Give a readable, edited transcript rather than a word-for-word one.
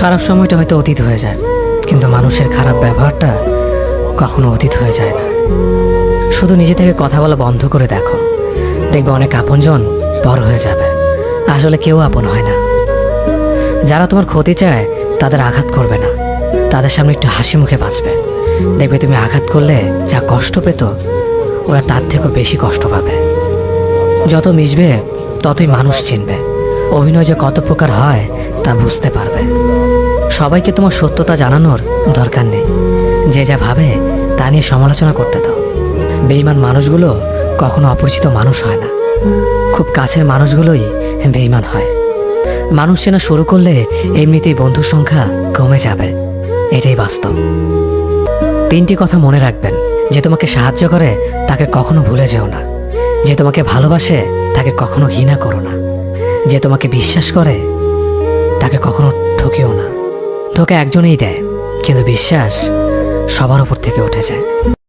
খারাপ সময়টা হয়তো অতীত হয়ে যায়, কিন্তু মানুষের খারাপ ব্যবহারটা কখনো অতীত হয়ে যায় না। শুধু নিজে থেকে কথা বলা বন্ধ করে দেখো, দেখবে অনেক আপনজন পর হয়ে যাবে। আসলে কেউ আপন হয় না। যারা তোমার ক্ষতি চায় তাদের আঘাত করবে না, তাদের সামনে একটু হাসি মুখে বাঁচবে। দেখবে তুমি আঘাত করলে যা কষ্ট পেত, ওরা তার থেকেও বেশি কষ্ট পাবে। যত মিশবে ততই মানুষ চিনবে, অভিনয় যে কত প্রকার হয় তা বুঝতে পারবে। সবাইকে তোমার সত্যতা জানানোর দরকার নেই, যে যা ভাবে তা নিয়ে সমালোচনা করতে দাও। বেঈমান মানুষগুলো কখনো অপরিচিত মানুষ হয় না, খুব কাছের মানুষগুলোই বেঈমান হয়। মানুষ চেনা শুরু করলে এমনিতেই বন্ধুর সংখ্যা কমে যাবে, এটাই বাস্তব। 3টি কথা মনে রাখবেন: যে তোমাকে সাহায্য করে তাকে কখনো ভুলে যেও না, যে তোমাকে ভালোবাসে তাকে কখনো ঘৃণা করো না, যে তোমাকে বিশ্বাস করে তাকে কখনো ঠকিও না। ধোঁকা একজনেই দেয়, কিন্তু বিশ্বাস সবার উপর থেকে উঠে যায়।